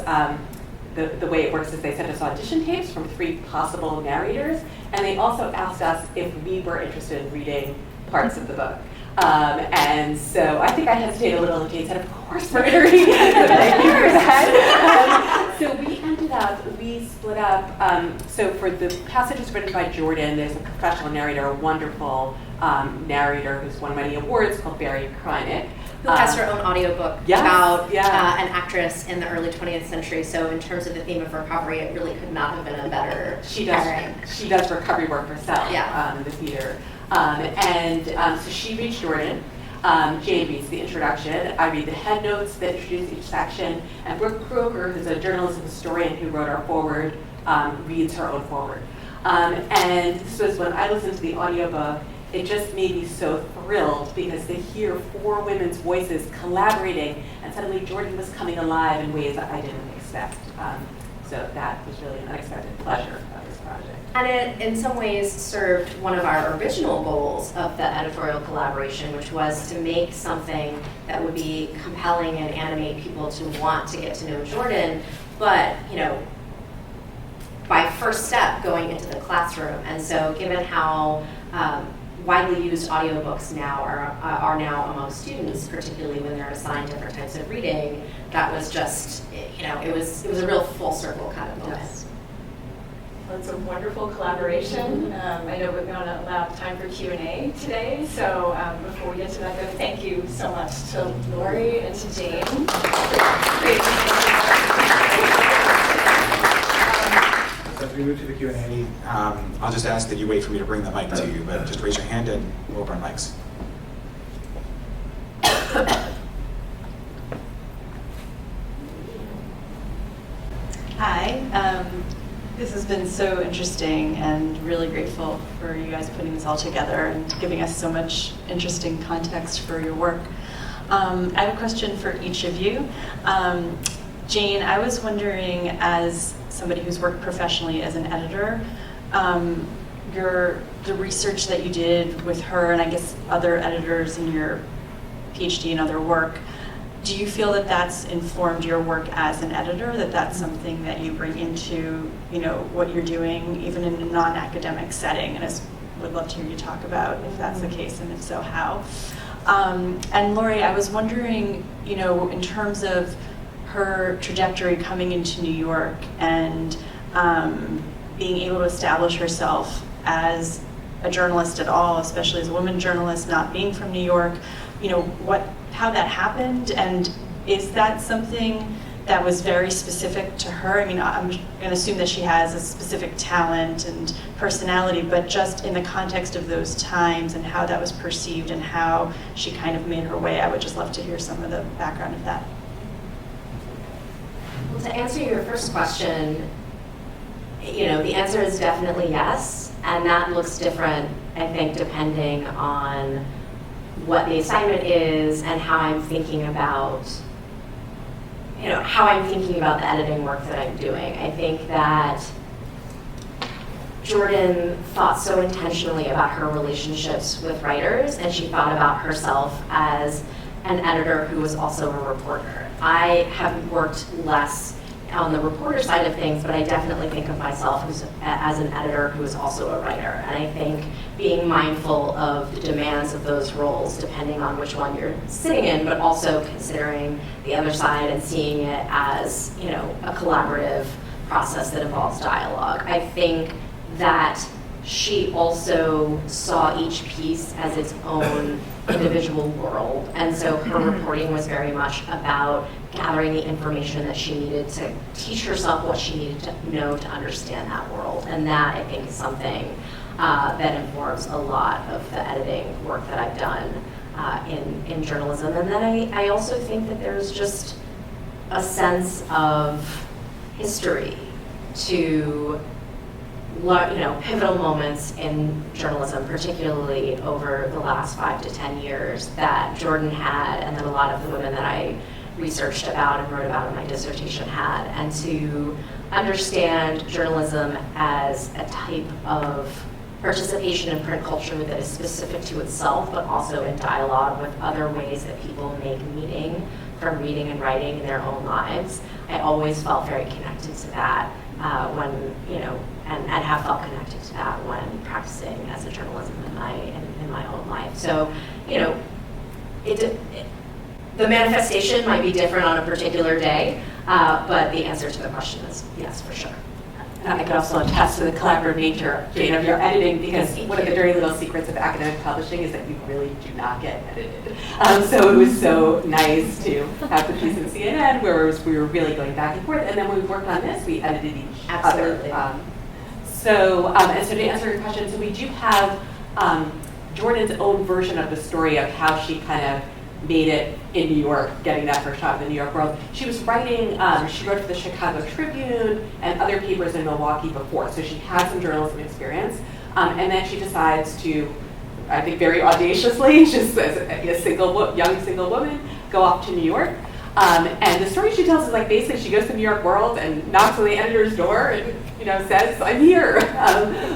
the way it works is they sent us audition tapes from 3 possible narrators, and they also asked us if we were interested in reading parts of the book. And so I think I hesitated a little, and Jane said, of course we're going to read it. Thank you for that. So we ended up, we split up, so for the passages written by Jordan, there's a professional narrator, a wonderful narrator who's won many awards called Valerie Popp. Who has her own audiobook yes, about yeah. an actress in the early 20th century. So in terms of the theme of recovery, it really could not have been a better pairing. She does recovery work herself in the theater. So she reads Jordan. Jane reads the introduction. I read the head notes that introduce each section. And Brooke Kroger, who's a journalism historian who wrote our foreword, reads her own foreword. And this was when I listened to the audiobook, it just made me so thrilled because to hear 4 women's voices collaborating, and suddenly Jordan was coming alive in ways that I didn't expect. So that was really an unexpected pleasure of this project. And it, in some ways, served one of our original goals of the editorial collaboration, which was to make something that would be compelling and animate people to want to get to know Jordan, but, by first step, going into the classroom. And so given how widely used audiobooks now are now among students, particularly when they're assigned different types of reading, that was just, it was a real full circle kind of moment. Yes. Well, it's a wonderful collaboration. I know we're going to allow time for Q&A today, so before we get to that, though, thank you so much to Lori and to Jane. As we move to the Q&A, I'll just ask that you wait for me to bring the mic to you, but just raise your hand and we'll open our mics. Hi. This has been so interesting and really grateful for you guys putting this all together and giving us so much interesting context for your work. I have a question for each of you. Jane, I was wondering, as somebody who's worked professionally as an editor, the research that you did with her and I guess other editors in your PhD and other work, do you feel that that's informed your work as an editor, that that's something that you bring into, what you're doing, even in a non-academic setting? And I would love to hear you talk about if that's the case, and if so, how. And Lori, I was wondering, in terms of her trajectory coming into New York and being able to establish herself as a journalist at all, especially as a woman journalist, not being from New York, how that happened, and is that something that was very specific to her? I mean, I'm going to assume that she has a specific talent and personality, but just in the context of those times and how that was perceived and how she kind of made her way, I would just love to hear some of the background of that. Well, to answer your first question, the answer is definitely yes, and that looks different, I think, depending on what the assignment is and how I'm thinking about, the editing work that I'm doing. I think that Jordan thought so intentionally about her relationships with writers, and she thought about herself as an editor who was also a reporter. I have worked less on the reporter side of things, but I definitely think of myself as an editor who is also a writer. And I think being mindful of the demands of those roles, depending on which one you're sitting in, but also considering the other side and seeing it as, a collaborative process that involves dialogue. I think that she also saw each piece as its own individual world. And so her reporting was very much about gathering the information that she needed to teach herself what she needed to know to understand that world. And that, I think, is something that informs a lot of the editing work that I've done in journalism. And then I also think that there's just a sense of history to pivotal moments in journalism, particularly over the last 5 to 10 years, that Jordan had, and that a lot of the women that I researched about and wrote about in my dissertation had, and to understand journalism as a type of participation in print culture that is specific to itself, but also in dialogue with other ways that people make meaning from reading and writing in their own lives. I always felt very connected to that and have felt connected to that when practicing as a journalism in my own life. So, the manifestation might be different on a particular day, but the answer to the question is yes, for sure. I could also attest to the collaborative nature, Jane, of your editing, because one of the dirty little secrets of academic publishing is that you really do not get edited. So it was so nice to have the piece in CNN where we were really going back and forth, and then when we worked on this, we edited each Absolutely. other. So to answer your question, so we do have Jordan's own version of the story of how she kind of made it in New York, getting that first shot in the New York world. She was writing, she wrote for the Chicago Tribune and other papers in Milwaukee before, so she had some journalism experience. And then she decides to, I think very audaciously, just as a young single woman, go off to New York. And the story she tells is like basically she goes to New York World and knocks on the editor's door and says, "I'm here,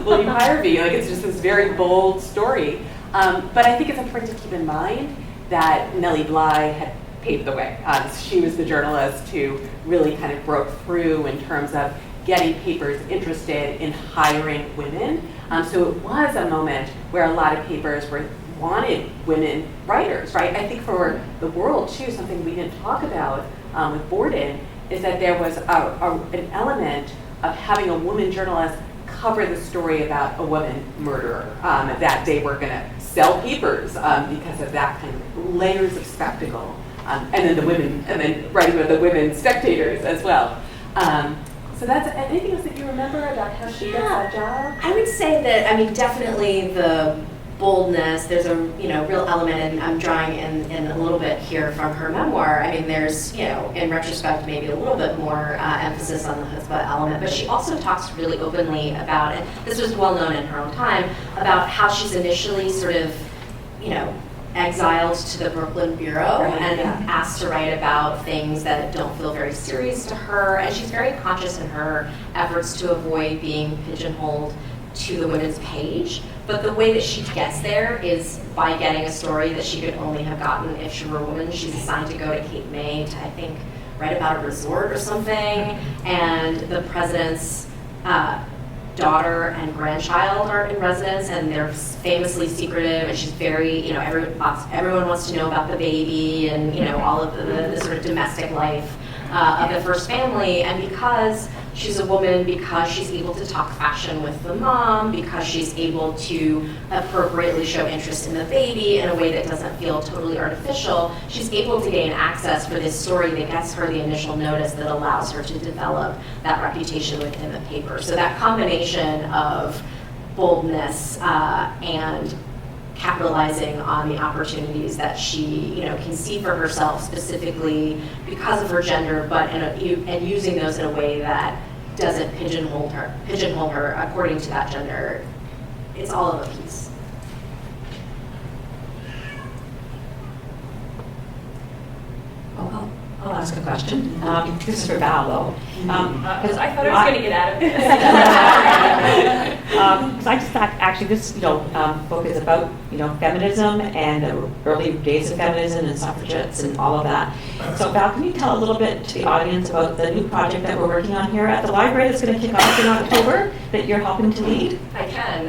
will you hire me?" Like it's just this very bold story. But I think it's important to keep in mind that Nellie Bly had paved the way. She was the journalist who really kind of broke through in terms of getting papers interested in hiring women. So it was a moment where a lot of papers wanted women writers, right? I think for the world too, something we didn't talk about with Borden is that there was an element of having a woman journalist cover the story about a woman murderer, that they were going to sell papers because of that kind of layers of spectacle, and then writing about the women spectators as well. So that's anything else that you remember about how she gets that job? I would say that, definitely the boldness, there's a real element, and I'm drawing in a little bit here from her memoir. There's, in retrospect, maybe a little bit more emphasis on the chutzpah element, but she also talks really openly about, and this was well known in her own time, about how she's initially sort of, exiled to the Brooklyn Bureau and asked to write about things that don't feel very serious to her, and she's very conscious in her efforts to avoid being pigeonholed to the women's page, but the way that she gets there is by getting a story that she could only have gotten if she were a woman. She's assigned to go to Cape May to, I think, write about a resort or something, and the president's daughter and grandchild are in residence, and they're famously secretive, and she's very, everyone wants to know about the baby and, all of the sort of domestic life of the first family. And because she's a woman, because she's able to talk fashion with the mom, because she's able to appropriately show interest in the baby in a way that doesn't feel totally artificial, she's able to gain access for this story that gets her the initial notice that allows her to develop that reputation within the paper. So that combination of boldness and capitalizing on the opportunities that she, can see for herself specifically because of her gender, but and using those in a way that doesn't pigeonhole her according to that gender. It's all of a piece. I'll ask a question. This is for Val, though. Because I thought I was going to get out of this. Because I just thought, actually, this book is about feminism and the early days of feminism and suffragettes and all of that. So Val, can you tell a little bit to the audience about the new project that we're working on here at the library that's going to kick off in October that you're helping to lead? I can.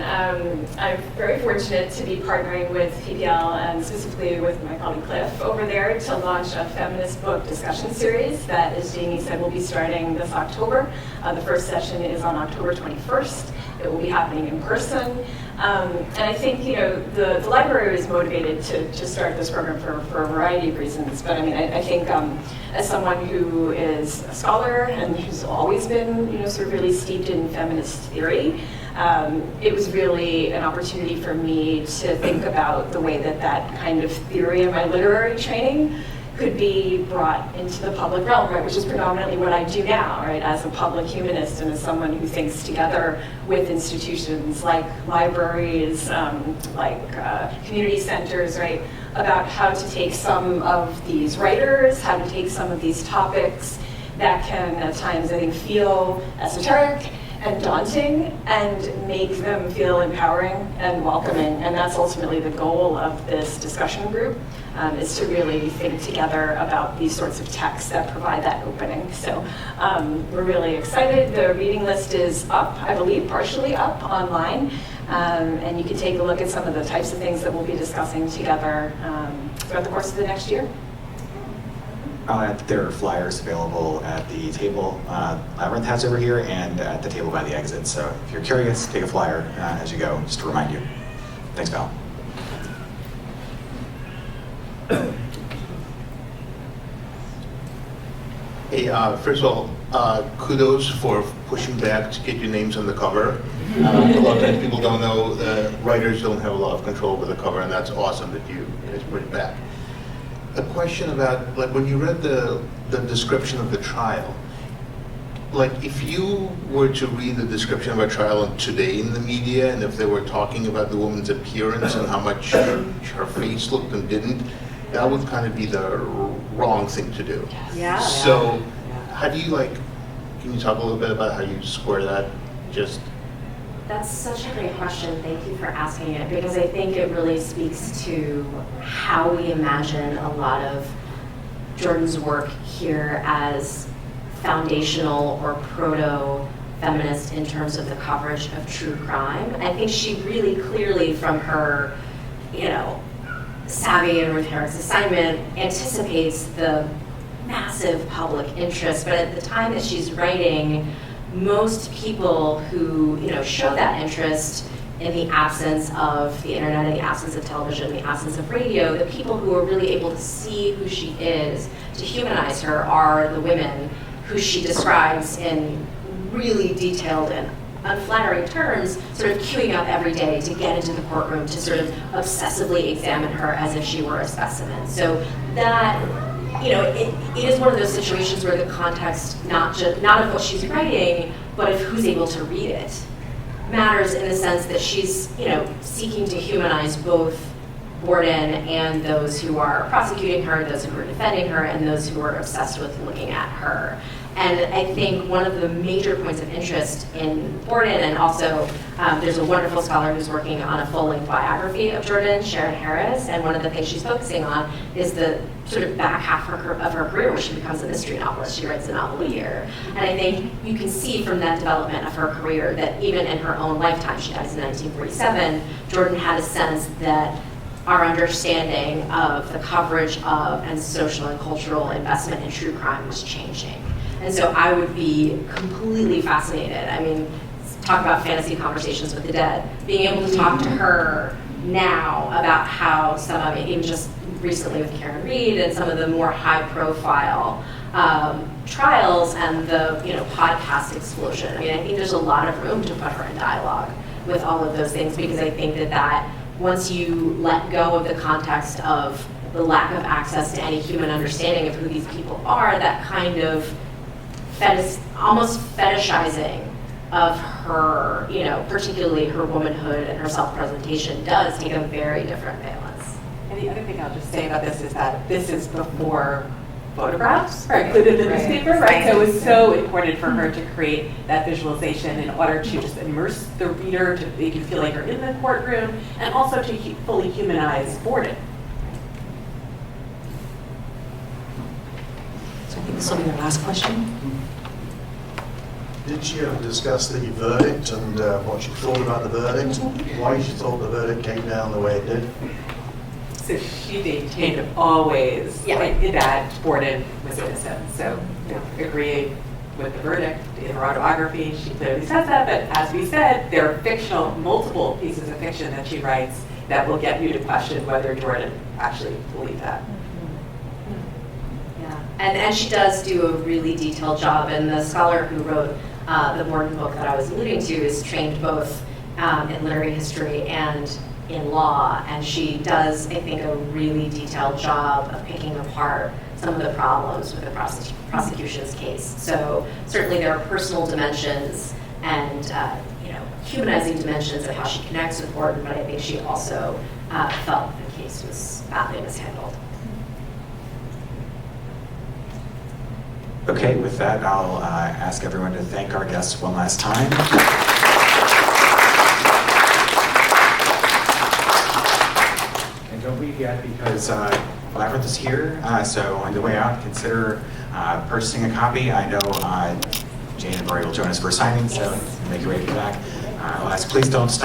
I'm very fortunate to be partnering with PPL and specifically with my colleague Cliff over there to launch a feminist book discussion series that, as Jamie said, will be starting this October. The first session is on October 21st. It will be happening in person. And I think, the library was motivated to start this program for a variety of reasons. But I think as someone who is a scholar and who's always been, sort of really steeped in feminist theory, it was really an opportunity for me to think about the way that kind of theory in my literary training could be brought into the public realm, right, which is predominantly what I do now, right, as a public humanist and as someone who thinks together with institutions like libraries, community centers, right, about how to take some of these writers, how to take some of these topics that can at times, I think, feel esoteric and daunting and make them feel empowering and welcoming. And that's ultimately the goal of this discussion group, is to really think together about these sorts of texts that provide that opening. So we're really excited. The reading list is up, I believe, partially up online. And you can take a look at some of the types of things that we'll be discussing together throughout the course of the next year. There are flyers available at the table Labyrinth has over here and at the table by the exit. So if you're curious, take a flyer as you go, just to remind you. Thanks, Val. Hey, first of all, kudos for pushing back to get your names on the cover. A lot of times people don't know writers don't have a lot of control over the cover, and that's awesome that you guys put it back. A question about, like, when you read the description of the trial, like, if you were to read the description of a trial today in the media, and if they were talking about the woman's appearance and how much her face looked and didn't, that would kind of be the wrong thing to do. Yeah. So, how do you, can you talk a little bit about how you square that? That's such a great question. Thank you for asking it, because I think it really speaks to how we imagine a lot of Jordan's work here as foundational or proto-feminist in terms of the coverage of true crime. I think she really clearly, from her, savvy in Ruth Herrick's assignment, anticipates the massive public interest. But at the time that she's writing, most people who show that interest in the absence of the internet, in the absence of television, in the absence of radio, the people who are really able to see who she is, to humanize her, are the women who she describes in really detailed and unflattering terms, sort of queuing up every day to get into the courtroom to sort of obsessively examine her as if she were a specimen. So that, it is one of those situations where the context, not of what she's writing, but of who's able to read it, matters in the sense that she's, seeking to humanize both Borden and those who are prosecuting her, those who are defending her, and those who are obsessed with looking at her. And I think one of the major points of interest in Borden, and also there's a wonderful scholar who's working on a full-length biography of Jordan, Sharon Harris, and one of the things she's focusing on is the sort of back half of her career where she becomes a mystery novelist. She writes a novel a year. And I think you can see from that development of her career that even in her own lifetime, she dies in 1947, Jordan had a sense that our understanding of the coverage of and social and cultural investment in true crime was changing. And so I would be completely fascinated. I mean, talk about fantasy conversations with the dead. Being able to talk to her now about how some of it, even just recently with Karen Reed and some of the more high-profile trials and the podcast explosion. I mean, I think there's a lot of room to put her in dialogue with all of those things, because I think that once you let go of the context of the lack of access to any human understanding of who these people are, that kind of almost fetishizing of her, particularly her womanhood and her self-presentation does take a very different valence. And the other thing I'll just say about this is that this is before photographs are included in the newspaper, right? So it was so important for her to create that visualization in order to just immerse the reader, to make you feel like you're in the courtroom, and also to fully humanize Borden. So I think this will be the last question. Did you ever discuss the verdict and what you thought about the verdict? Why you thought the verdict came down the way it did? So she maintained always that Borden was innocent. So agreeing with the verdict in her autobiography, she clearly says that. But as we said, there are fictional, multiple pieces of fiction that she writes that will get you to question whether Jordan actually believed that. Yeah, and she does do a really detailed job, and the scholar who wrote the Borden book that I was alluding to is trained both in literary history and in law, and she does, I think, a really detailed job of picking apart some of the problems with the prosecution's case. So certainly there are personal dimensions and humanizing dimensions of how she connects with Borden, but I think she also felt the case was badly mishandled. Okay, with that, I'll ask everyone to thank our guests one last time. And don't leave yet, because Labyrinth is here, so on the way out, consider purchasing a copy. I know Jane and Rory will join us for a signing, so make your way back. I'll ask, please don't stop.